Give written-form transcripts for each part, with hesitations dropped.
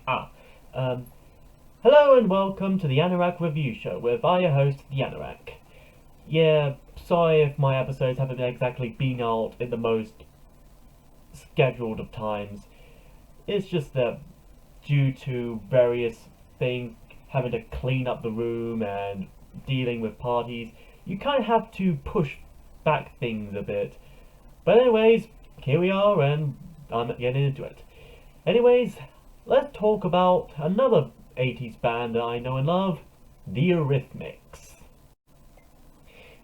Ah, um, Hello and welcome to the Anorak Review Show with our host, the Anorak. Yeah, sorry if my episodes haven't exactly been out in the most scheduled of times. It's just that due to various things, having to clean up the room and dealing with parties, you kind of have to push back things a bit. But anyways, here we are and I'm getting into it. Anyways, let's talk about another 80s band that I know and love, the Eurythmics.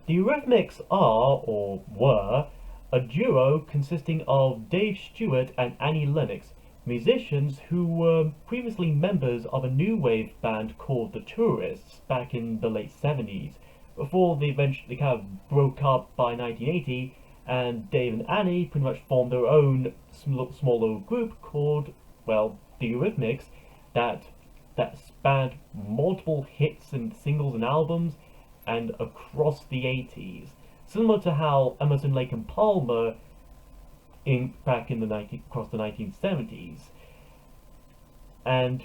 The Eurythmics are, or were, a duo consisting of Dave Stewart and Annie Lennox, musicians who were previously members of a new wave band called The Tourists back in the late 70s, before they eventually kind of broke up by 1980, and Dave and Annie pretty much formed their own small little group called, well, the Eurythmics, that spanned multiple hits and singles and albums and across the 80s, similar to how Emerson, Lake and Palmer back in across the 1970s. And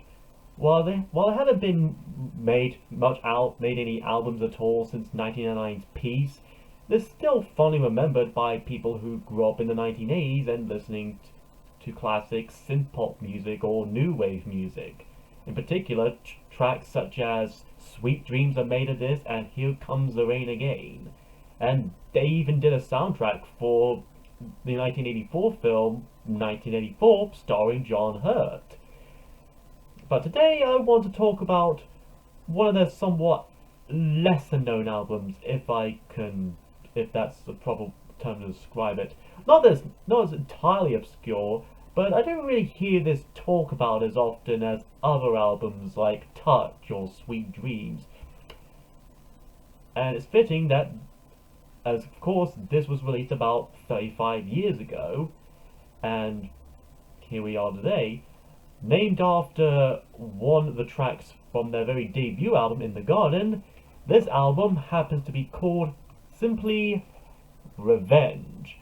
while they haven't been made any albums at all since 1999's Peace, they're still fondly remembered by people who grew up in the 1980s and listening to classic synth-pop music or new wave music. In particular, tracks such as Sweet Dreams Are Made of This and Here Comes the Rain Again. And they even did a soundtrack for the 1984 film 1984 starring John Hurt. But today I want to talk about one of their somewhat lesser known albums, if that's the proper term to describe it. Not as entirely obscure, but I don't really hear this talk about as often as other albums like Touch or Sweet Dreams. And it's fitting that, as of course, this was released about 35 years ago, and here we are today, named after one of the tracks from their very debut album, In the Garden. This album happens to be called simply Revenge.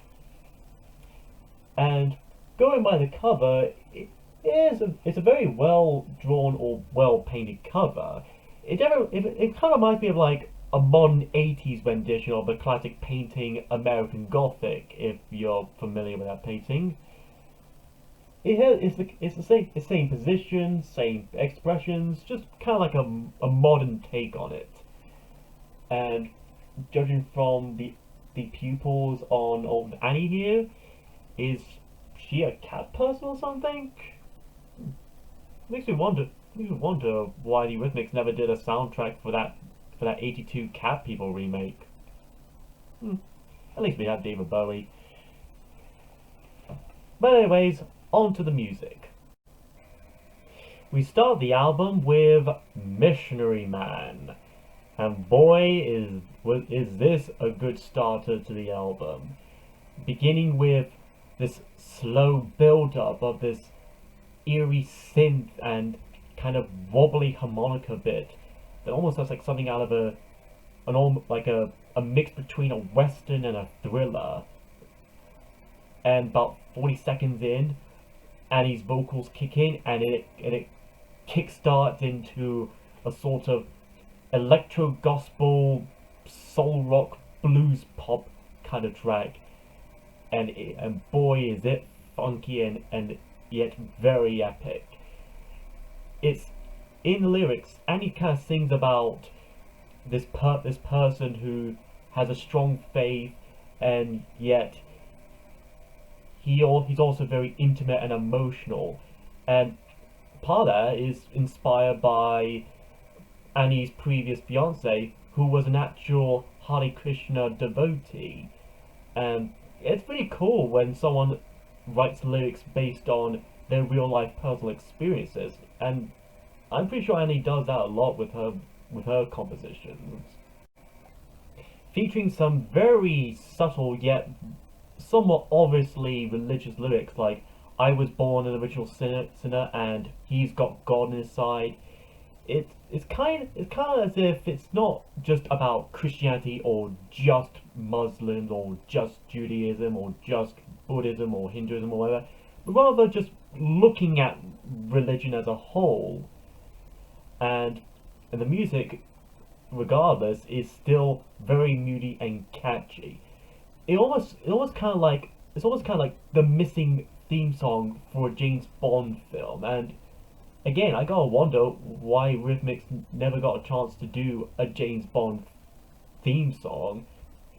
And going by the cover, it's a very well drawn or well painted cover. It kind of reminds me of like a modern 80s rendition of the classic painting American Gothic, if you're familiar with that painting. It's the same position, same expressions, just kind of like a modern take on it. And judging from the pupils on old Annie here, is she a cat person or something? Makes me wonder why the Eurythmics never did a soundtrack for that 82 Cat People remake. Hmm. At least we had David Bowie. But anyways, on to the music. We start the album with Missionary Man. And boy, is this a good starter to the album. Beginning with this slow build-up of this eerie synth and kind of wobbly harmonica bit that almost sounds like something out of a mix between a western and a thriller. And about 40 seconds in, Annie's vocals kick in, and it kickstarts into a sort of electro gospel, soul rock, blues pop kind of track, and boy is it funky and yet very epic. It's in the lyrics, Annie kind of sings about this person who has a strong faith, and yet he's also very intimate and emotional, and part of that is inspired by Annie's previous fiance, who was an actual Hare Krishna devotee. And it's pretty cool when someone writes lyrics based on their real life personal experiences, and I'm pretty sure Annie does that a lot with her compositions, featuring some very subtle yet somewhat obviously religious lyrics like "I was born an original sinner and he's got God on his side." It's kind of as if it's not just about Christianity or just Muslims or just Judaism or just Buddhism or Hinduism or whatever, but rather just looking at religion as a whole, and the music, regardless, is still very moody and catchy. It's almost kind of like the missing theme song for a James Bond film. And again, I gotta wonder why Eurythmics never got a chance to do a James Bond theme song,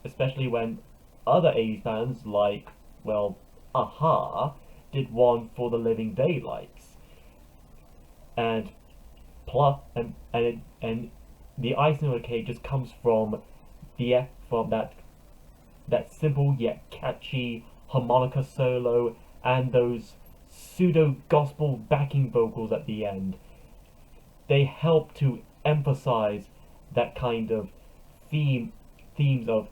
especially when other 80s bands like, well, Aha did one for the Living Daylights. And plus, and the icing on the cake just comes from from that simple yet catchy harmonica solo and those pseudo gospel backing vocals at the end. They help to emphasize that kind of themes of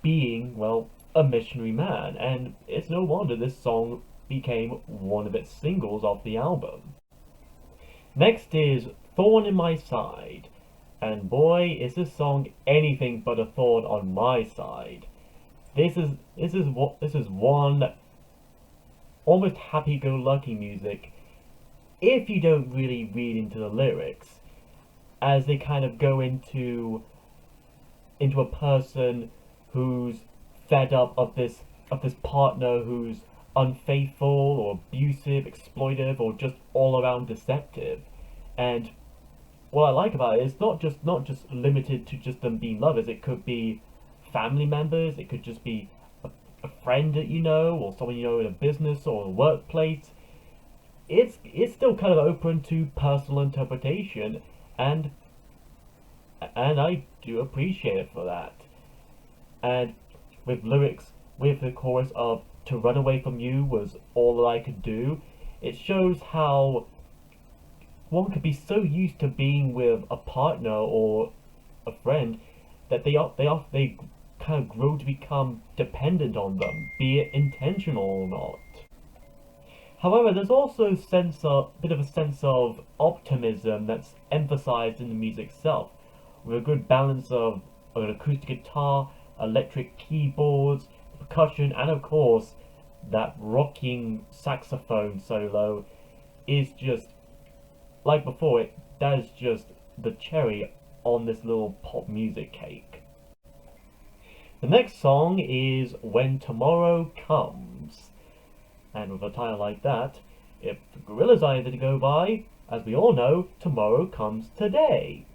being, well, a missionary man, and it's no wonder this song became one of its singles off the album. Next is Thorn in My Side, and boy, is this song anything but a thorn on my side. This is one almost happy-go-lucky music if you don't really read into the lyrics, as they kind of go into a person who's fed up of this partner who's unfaithful or abusive, exploitive, or just all around deceptive. And what I like about it is not just limited to just them being lovers. It could be family members. It could just be a friend that you know, or someone you know in a business or a workplace. It's still kind of open to personal interpretation, and I do appreciate it for that. And with lyrics, with the chorus of "To run away from you was all that I could do," it shows how one could be so used to being with a partner or a friend that they kind of grow to become dependent on them, be it intentional or not. However, there's also a bit of a sense of optimism that's emphasized in the music itself, with a good balance of an acoustic guitar, electric keyboards, percussion, and of course, that rocking saxophone solo is just, like before, that is just the cherry on this little pop music cake. The next song is When Tomorrow Comes. And with a title like that, if the Gorillaz are anything to go by, as we all know, tomorrow comes today.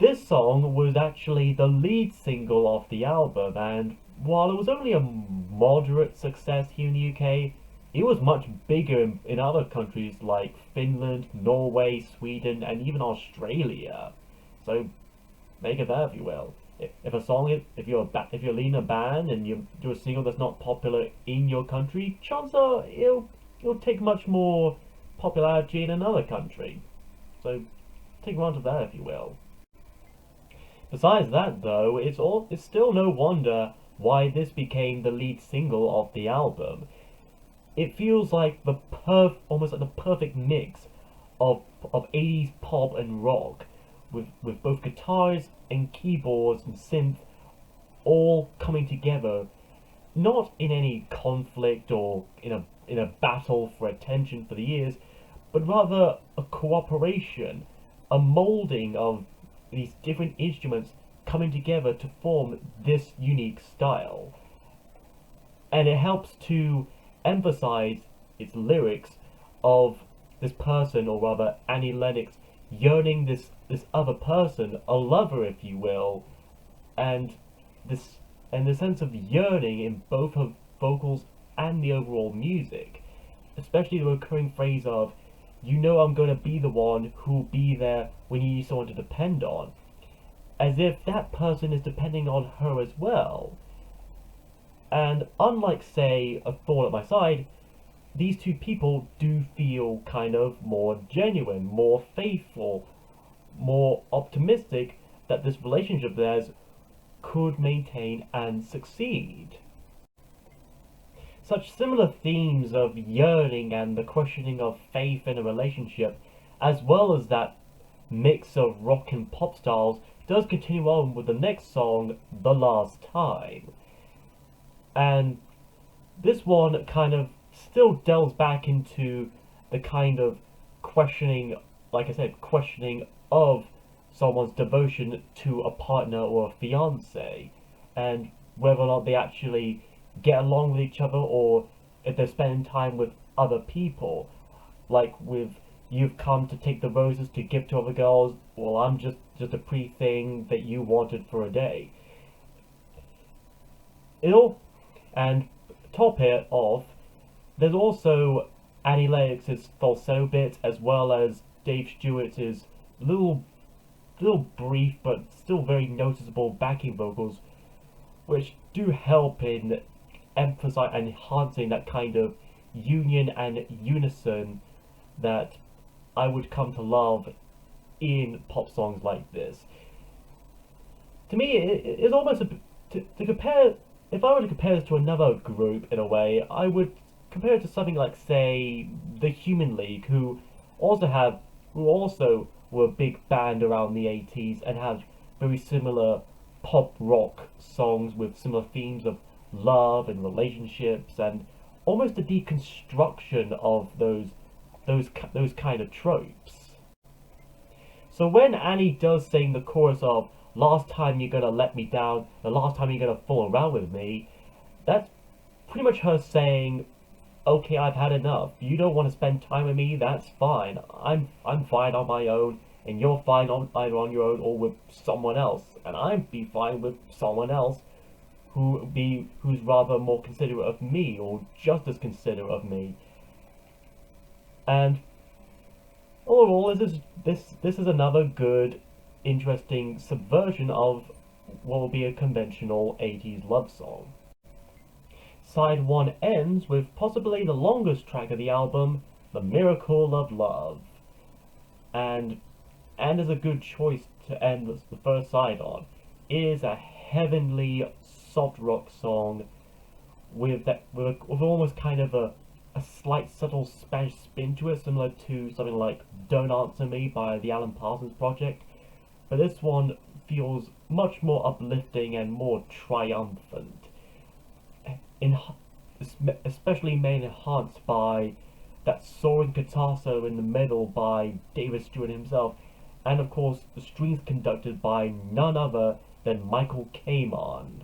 This song was actually the lead single of the album, and while it was only a moderate success here in the UK, it was much bigger in other countries like Finland, Norway, Sweden, and even Australia. So make of that if you will. If a song is, if you're leading a band and you do a single that's not popular in your country, chances are it'll take much more popularity in another country. So take advantage of that if you will. Besides that though, it's still no wonder why this became the lead single of the album. It feels like almost like the perfect mix of 80s pop and rock, with both guitars and keyboards and synth all coming together, not in any conflict or in a battle for attention for the ears, but rather a cooperation, a molding of these different instruments coming together to form this unique style. And it helps to emphasize its lyrics of this person, or rather Annie Lennox, yearning this other person, a lover if you will, and the sense of yearning in both her vocals and the overall music, especially the recurring phrase of "you know I'm gonna be the one who'll be there when you need someone to depend on," as if that person is depending on her as well. And unlike, say, A Thorn at My Side, these two people do feel kind of more genuine, more faithful, more optimistic that this relationship of theirs could maintain and succeed. Such similar themes of yearning and the questioning of faith in a relationship, as well as that mix of rock and pop styles, does continue on with the next song, The Last Time. And this one kind of still delves back into the kind of questioning, like I said, questioning of someone's devotion to a partner or a fiance, and whether or not they actually get along with each other, or if they're spending time with other people, like with you've come to take the roses to give to other girls, well, I'm just a pretty thing that you wanted for a day. It all, and top it off, there's also Annie Lennox's falsetto bit, as well as Dave Stewart's little brief but still very noticeable backing vocals, which do help in emphasizing and enhancing that kind of union and unison that I would come to love in pop songs like this. To me, it's almost to compare. If I were to compare this to another group in a way, I would compare it to something like, say, the Human League, who also were a big band around the 80s and have very similar pop rock songs with similar themes of love and relationships and almost a deconstruction of those kind of tropes. So when Annie does sing the chorus of "Last time you're gonna let me down, the last time you're gonna fool around with me," that's pretty much her saying, "Okay, I've had enough. You don't want to spend time with me. That's fine. I'm fine on my own, and you're fine on either on your own or with someone else, and I'd be fine with someone else who's rather more considerate of me or just as considerate of me." And overall, this is another good, interesting subversion of what will be a conventional 80s love song. Side 1 ends with possibly the longest track of the album, "The Miracle of Love," and is a good choice to end the first side on. It is a heavenly soft rock song with almost kind of a slight subtle Spanish spin to it, similar to something like "Don't Answer Me" by the Alan Parsons Project. But this one feels much more uplifting and more triumphant, in, especially made enhanced by that soaring guitar solo in the middle by David Stewart himself, and of course the strings conducted by none other than Michael Kamen.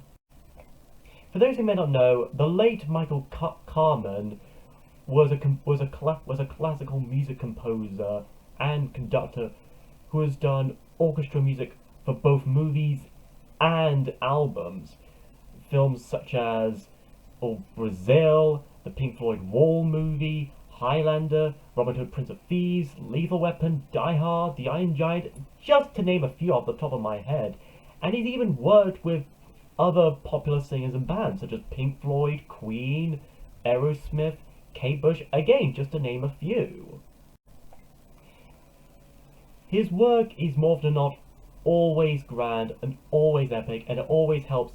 For those who may not know, the late Michael Kamen was a classical music composer and conductor who has done orchestra music for both movies and albums. Films such as Brazil, the Pink Floyd Wall movie, Highlander, Robin Hood, Prince of Thieves, Lethal Weapon, Die Hard, The Iron Giant, just to name a few off the top of my head. And he's even worked with other popular singers and bands such as Pink Floyd, Queen, Aerosmith, Kate Bush, again, just to name a few. His work is more often than not always grand and always epic, and it always helps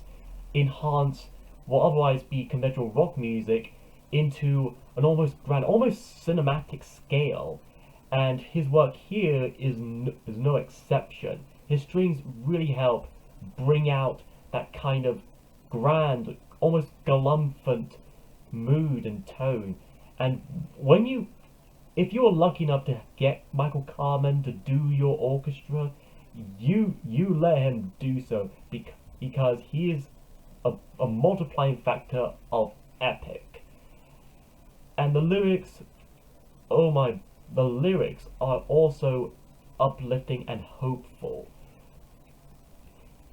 enhance what otherwise be conventional rock music into an almost grand, almost cinematic scale. And his work here is no exception. His strings really help bring out that kind of grand, almost galumphant mood and tone. And if you are lucky enough to get Michael Kamen to do your orchestra, you let him do so, because he is a multiplying factor of epic. And the lyrics, the lyrics are also uplifting and hopeful.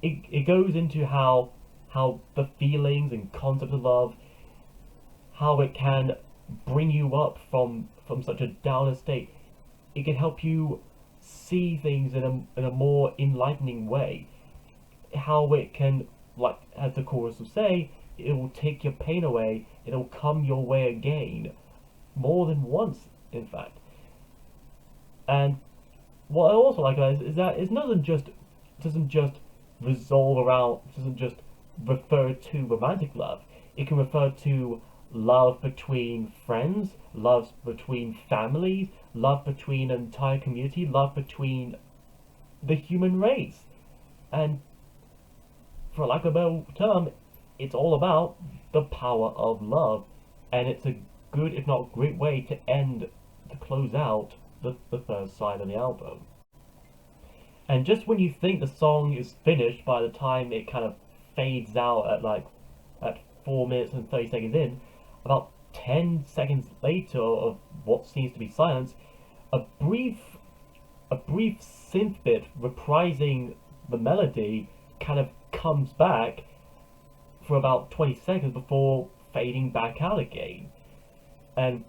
It goes into how the feelings and concept of love, how it can bring you up from such a downer state. It can help you see things in a more enlightening way. How it can, like as the chorus will say, it will take your pain away, it'll come your way again. More than once, in fact. And what I also like about it is that it doesn't just refer to romantic love. It can refer to love between friends, love between families, love between an entire community, love between the human race. And for lack of a better term, it's all about the power of love. And good, if not great way to close out the first side of the album. And just when you think the song is finished by the time it kind of fades out at 4 minutes and 30 seconds in, about 10 seconds later of what seems to be silence, a brief a brief synth bit reprising the melody kind of comes back for about 20 seconds before fading back out again. And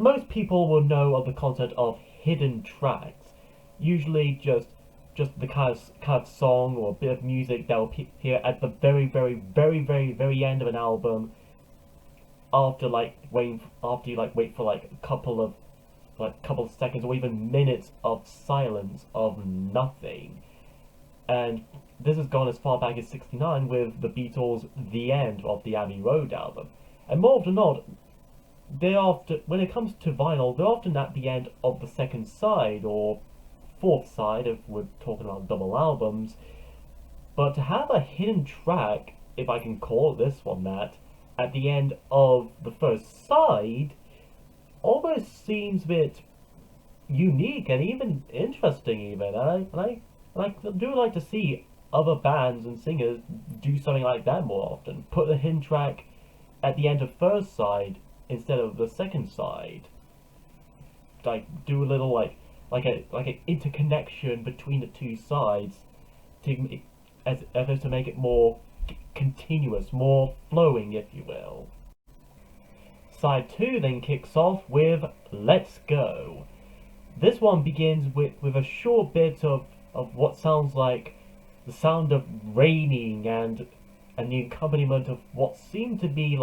most people will know of the concept of hidden tracks, usually just the kind of song or bit of music that will appear at the very end of an album after after you wait for a couple of seconds or even minutes of silence of nothing. And this has gone as far back as '69 with the Beatles' The End of the Abbey Road album. And more often than not, when it comes to vinyl, they're often at the end of the second side or fourth side if we're talking about double albums. But to have a hidden track, if I can call this one that, at the end of the first side almost seems a bit unique and even interesting even. And I do like to see other bands and singers do something like that more often. Put the hidden track at the end of first side instead of the second side. Do a little an interconnection between the two sides to as to make it more continuous, more flowing, if you will. Side 2 then kicks off with Let's Go. This one begins with a short bit of what sounds like the sound of raining and the accompaniment of what seem to be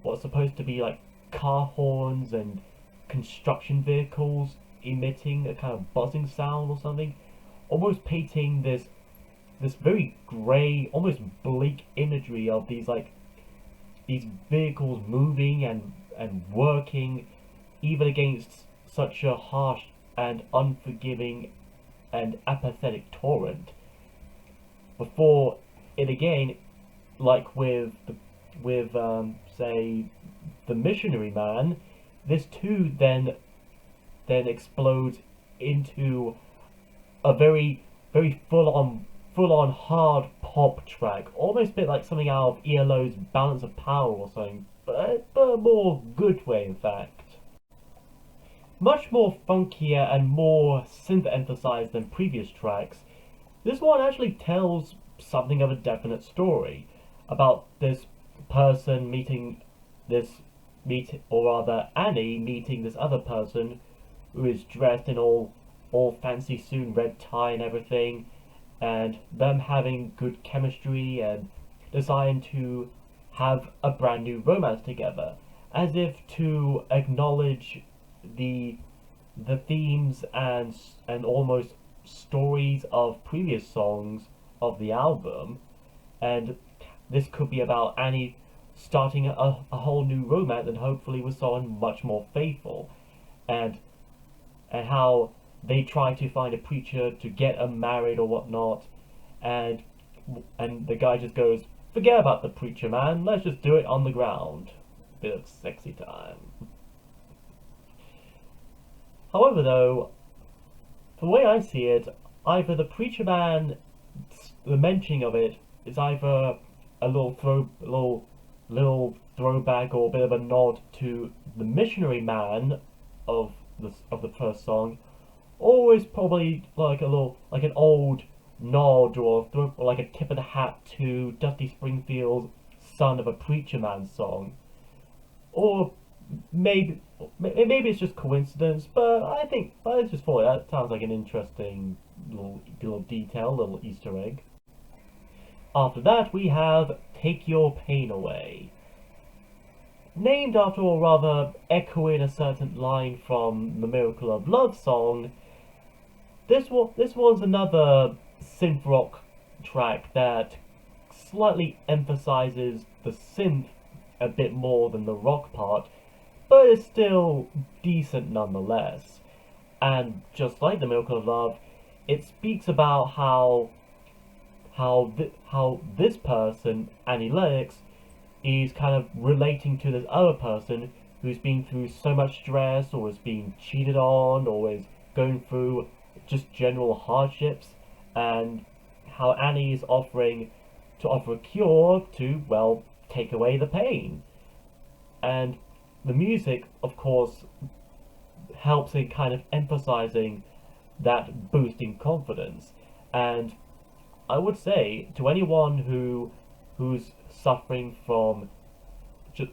what's supposed to be like car horns and construction vehicles emitting a kind of buzzing sound or something, almost painting this very grey, almost bleak imagery of these vehicles moving and working even against such a harsh and unforgiving and apathetic torrent. Before it again, like say the Missionary Man, this too then explodes into a very full on hard pop track, almost a bit like something out of ELO's Balance of Power or something, but a more good way in fact. Much more funkier and more synth emphasized than previous tracks, this one actually tells something of a definite story about this person Annie meeting this other person who is dressed in all fancy suit and red tie and everything, and them having good chemistry and deciding to have a brand new romance together, as if to acknowledge the themes and almost stories of previous songs of the album. And this could be about Annie starting a whole new romance and hopefully with someone much more faithful, and how they try to find a preacher to get them married or whatnot, and the guy just goes, forget about the preacher, man, let's just do it on the ground. Bit of sexy time. However though, the way I see it, either the preacher man, the mentioning of it is either a little throwback or a bit of a nod to the Missionary Man of the first song, or is probably like an old nod or like a tip of the hat to Dusty Springfield's Son of a Preacher Man song. Or maybe it's just coincidence, but I just thought that sounds like an interesting little detail, little Easter egg. After that we have Take Your Pain Away. Named after, or rather echoing a certain line from the Miracle of Love song, this one's another synth rock track that slightly emphasizes the synth a bit more than the rock part, but it's still decent nonetheless. And just like the Miracle of Love, it speaks about how this person, Annie Lennox, is kind of relating to this other person who's been through so much stress or is being cheated on or is going through just general hardships, and how Annie is offering to offer a cure to, well, take away the pain. And the music, of course, helps in kind of emphasizing that boosting confidence. And I would say to anyone who's suffering from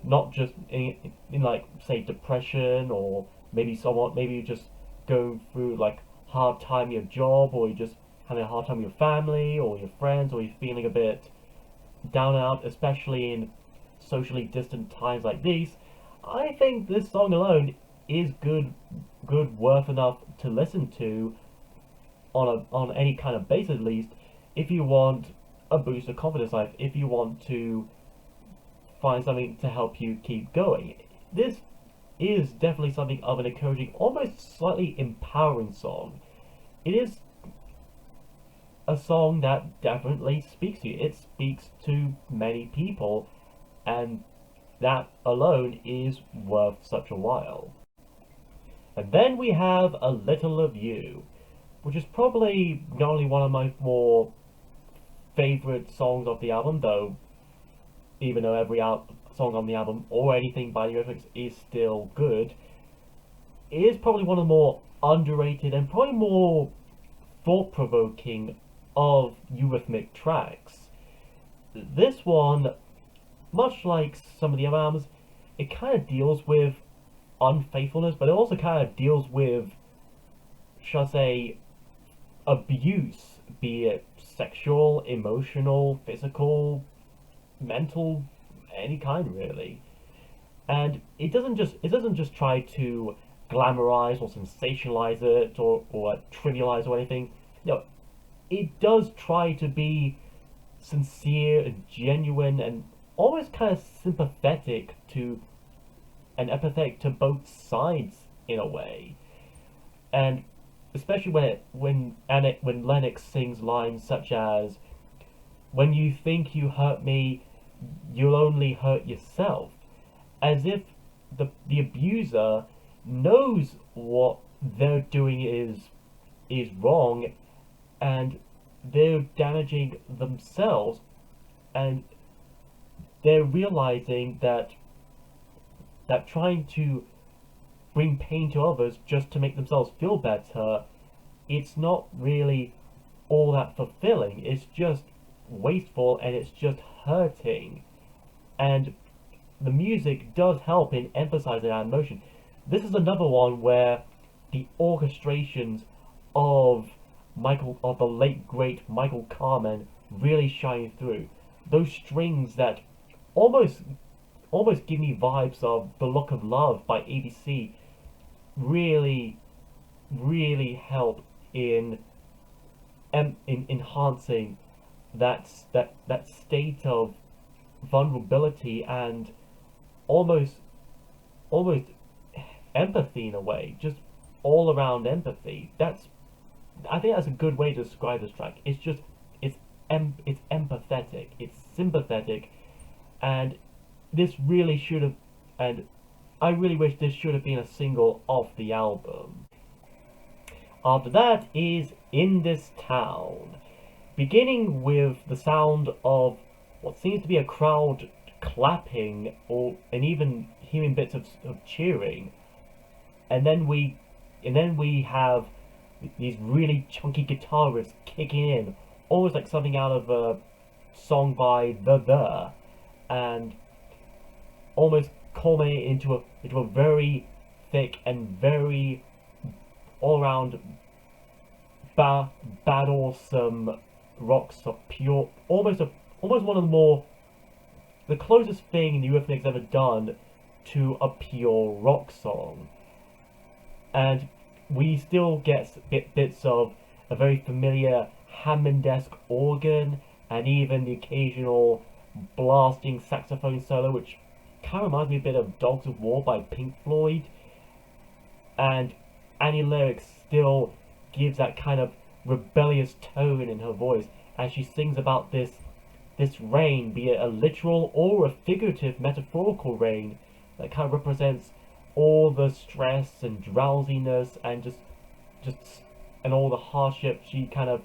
not just in like say depression, or maybe you just going through like hard time in your job, or you just having a hard time with your family or your friends, or you're feeling a bit down and out, especially in socially distant times like these, I think this song alone is good worth enough to listen to on any kind of basis at least, if you want a boost of confidence life, if you want to find something to help you keep going. This is definitely something of an encouraging, almost slightly empowering song. It is a song that definitely speaks to you. It speaks to many people, and that alone is worth such a while. And then we have A Little of You, which is probably not only one of my more favorite songs of the album, though even though every song on the album or anything by the Eurythmics is still good, it is probably one of the more underrated and probably more thought-provoking of Eurythmic tracks. This one, much like some of the other albums, it kind of deals with unfaithfulness, but it also kind of deals with, shall I say, abuse, be it sexual, emotional, physical, mental, any kind really. And it doesn't just try to glamorize or sensationalize it, or trivialize or anything. No, it does try to be sincere and genuine and almost kind of sympathetic to and empathetic to both sides in a way. And especially when Lennox sings lines such as, "When you think you hurt me, you'll only hurt yourself," as if the abuser knows what they're doing is wrong, and they're damaging themselves, and they're realizing that trying to bring pain to others just to make themselves feel better, it's not really all that fulfilling. It's just wasteful, and it's just hurting. And the music does help in emphasizing that emotion. This is another one where the orchestrations of the late great Michael Carmen really shine through. Those strings that almost almost give me vibes of The Look of Love by ABC really help in in enhancing that state of vulnerability and almost almost empathy in a way, just all around empathy. I think that's a good way to describe this track. It's empathetic, it's sympathetic, and this really should have, and I really wish this should have been a single off the album. After that is In This Town, beginning with the sound of what seems to be a crowd clapping, and even hearing bits of cheering, and then we have these really chunky guitar riffs kicking in, almost like something out of a song by The, and almost culminate into a very thick and very all around battlesome rock song, pure, almost one of the closest thing the Eurythmics ever done to a pure rock song. And we still get bits of a very familiar Hammond-esque organ, and even the occasional blasting saxophone solo, which kind of reminds me a bit of Dogs of War by Pink Floyd. And Annie Lyrics still gives that kind of rebellious tone in her voice as she sings about this this rain, be it a literal or a figurative, metaphorical rain, that kind of represents all the stress and drowsiness and just and all the hardship she kind of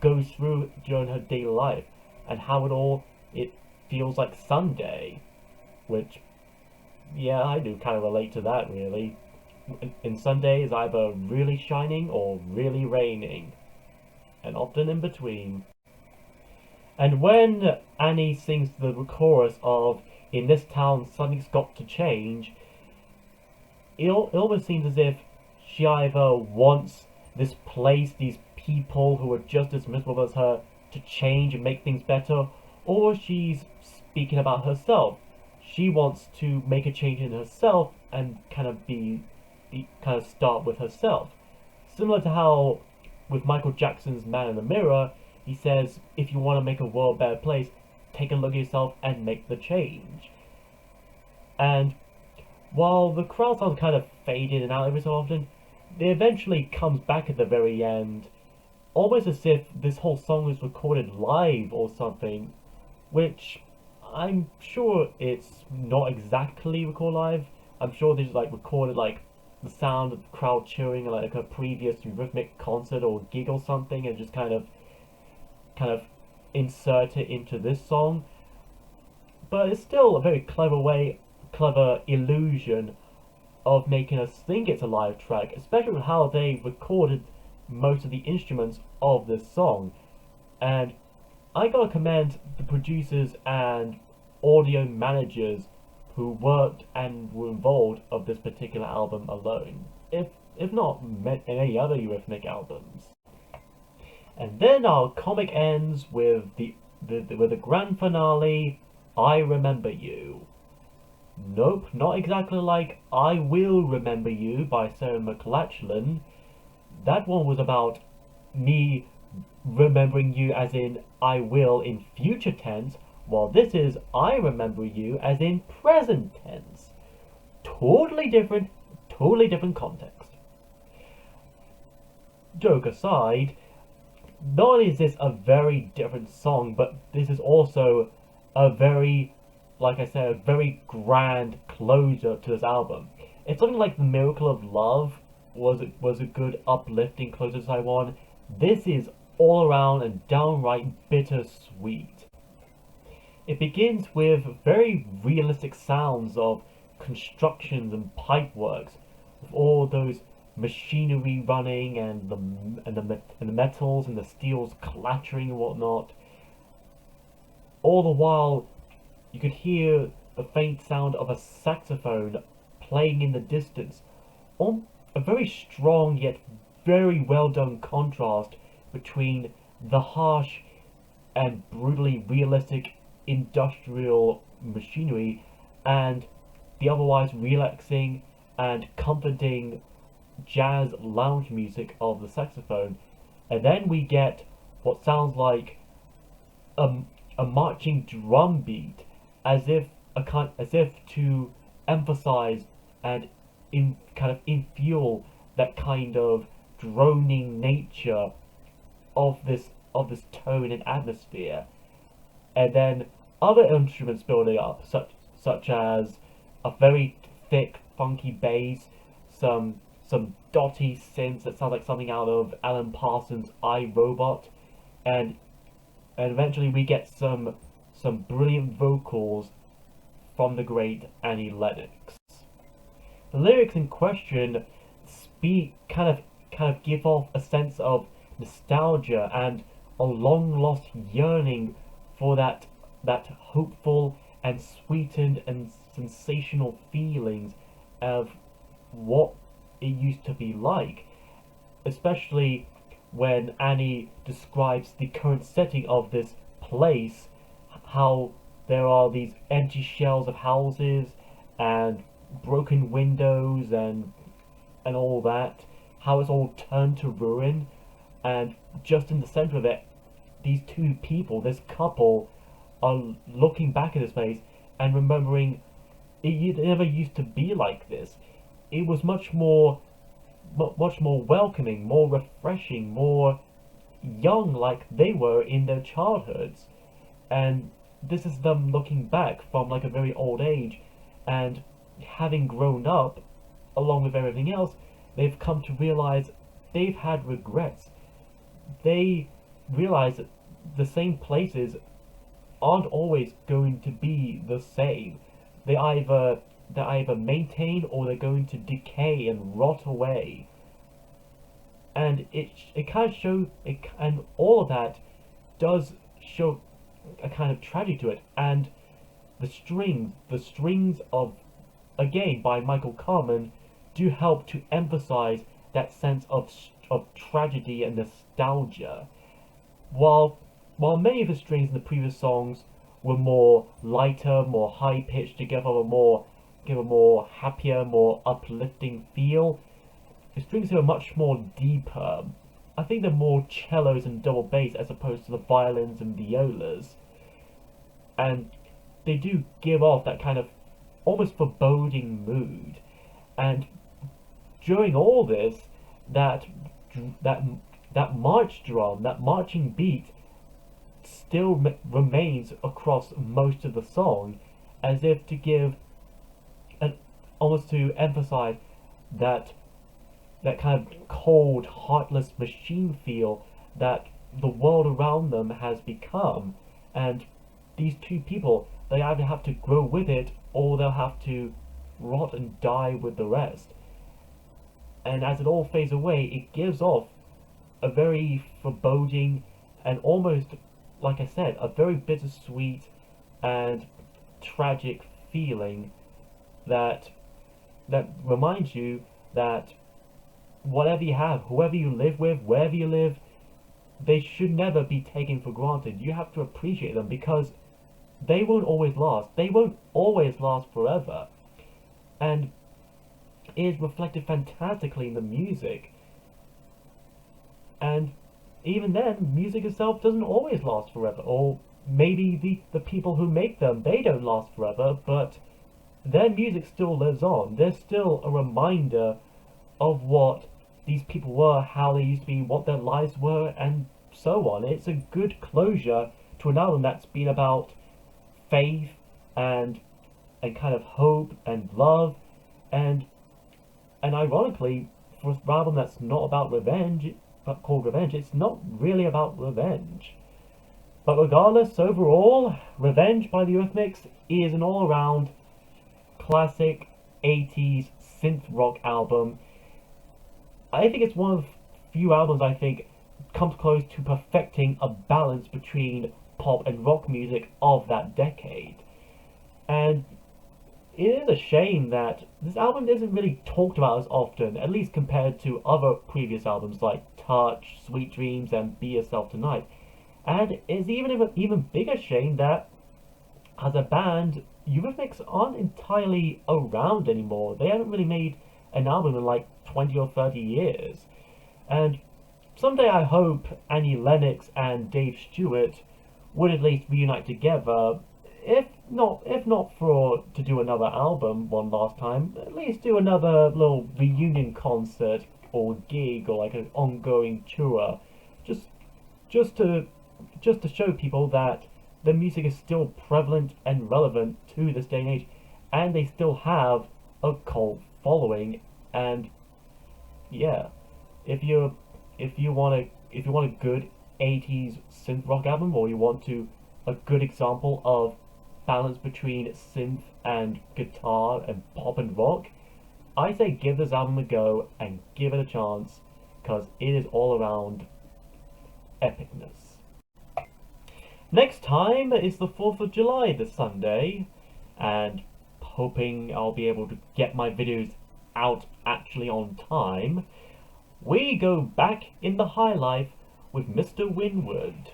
goes through during her daily life, and how it feels like Sunday, which, yeah, I do kind of relate to that really. In Sunday is either really shining or really raining, and often in between. And when Annie sings the chorus of "In this town something's got to change," it almost seems as if she either wants this place, these people who are just as miserable as her, to change and make things better, or she's speaking about herself. She wants to make a change in herself and kind of kind of start with herself. Similar to how with Michael Jackson's Man in the Mirror, he says, if you want to make a world a better place, take a look at yourself and make the change. And while the crowd sounds kind of fade in and out every so often, it eventually comes back at the very end, almost as if this whole song was recorded live or something, which I'm sure it's not exactly recorded live. I'm sure they just like recorded like the sound of the crowd cheering like a previous Eurythmic concert or gig or something, and just kind of insert it into this song. But it's still a very clever illusion of making us think it's a live track, especially with how they recorded most of the instruments of this song. And I gotta commend the producers and audio managers who worked and were involved of this particular album alone, if not in any other Eurythmic albums. And then our comic ends with the grand finale, "I Remember You." Nope, not exactly like "I Will Remember You" by Sarah McLachlan. That one was about me remembering you as in I will in future tense, while this is "I remember you" as in present tense. Totally different context. Joke aside, not only is this a very different song, but this is also a very, like I said, a very grand closure to this album. It's something like "The Miracle of Love" was a good uplifting closure to Taiwan. This is all around and downright bittersweet. It begins with very realistic sounds of constructions and pipeworks, with all those machinery running and the metals and the steels clattering and whatnot. All the while, you could hear the faint sound of a saxophone playing in the distance. A very strong yet very well done contrast between the harsh and brutally realistic industrial machinery and the otherwise relaxing and comforting jazz lounge music of the saxophone. And then we get what sounds like a marching drum beat, as if to emphasize and kind of infuel that kind of droning nature of this tone and atmosphere. And then other instruments building up, such as a very thick, funky bass, some dotty synths that sound like something out of Alan Parsons' I, Robot, and eventually we get some brilliant vocals from the great Annie Lennox. The lyrics in question kind of give off a sense of nostalgia and a long lost yearning for that hopeful and sweetened and sensational feelings of what it used to be like, especially when Annie describes the current setting of this place, how there are these empty shells of houses and broken windows and all that, how it's all turned to ruin, and just in the center of it, these two people, this couple, are looking back at this place and remembering it never used to be like this. It was much more welcoming, more refreshing, more young, like they were in their childhoods. And this is them looking back from like a very old age, and having grown up along with everything else, they've come to realize they've had regrets. They realize that the same places aren't always going to be the same. They either maintain or they're going to decay and rot away. And it kind of shows it, and all of that does show a kind of tragedy to it. And the strings of, again by Michael Carmen, do help to emphasize that sense of tragedy and nostalgia. While while many of the strings in the previous songs were more lighter, more high pitched, to give a more happier, more uplifting feel, the strings here are much more deeper. I think they're more cellos and double bass as opposed to the violins and violas, and they do give off that kind of almost foreboding mood. And during all this, that that that march drum, that marching beat, still remains across most of the song, as if to give an almost to emphasize that that kind of cold, heartless machine feel that the world around them has become. And these two people, they either have to grow with it or they'll have to rot and die with the rest. And as it all fades away, it gives off a very foreboding and almost, like I said, a very bittersweet and tragic feeling that reminds you that whatever you have, whoever you live with, wherever you live, they should never be taken for granted. You have to appreciate them because they won't always last. They won't always last forever. And it is reflected fantastically in the music. And even then, music itself doesn't always last forever. Or maybe the people who make them, they don't last forever, but their music still lives on. There's still a reminder of what these people were, how they used to be, what their lives were, and so on. It's a good closure to an album that's been about faith and kind of hope and love, and ironically, for an album that's not about revenge, but called Revenge, it's not really about revenge. But regardless, overall, Revenge by the Eurythmics is an all-around classic 80s synth rock album. I think it's one of the few albums I think comes close to perfecting a balance between pop and rock music of that decade. And it is a shame that this album isn't really talked about as often, at least compared to other previous albums like Touch, Sweet Dreams, and Be Yourself Tonight. And it's even bigger shame that, as a band, Eurythmics aren't entirely around anymore. They haven't really made an album in like 20 or 30 years. And someday I hope Annie Lennox and Dave Stewart would at least reunite together, if not for to do another album one last time, at least do another little reunion concert or gig or like an ongoing tour, just just to just to show people that the music is still prevalent and relevant to this day and age, and they still have a cult following. And yeah, if you if you want a good 80s synth rock album, or you want a good example of balance between synth and guitar and pop and rock, I say give this album a go and give it a chance, because it is all around epicness. Next time is the 4th of July this Sunday, and hoping I'll be able to get my videos out actually on time, we go back in the high life with Mr. Winwood.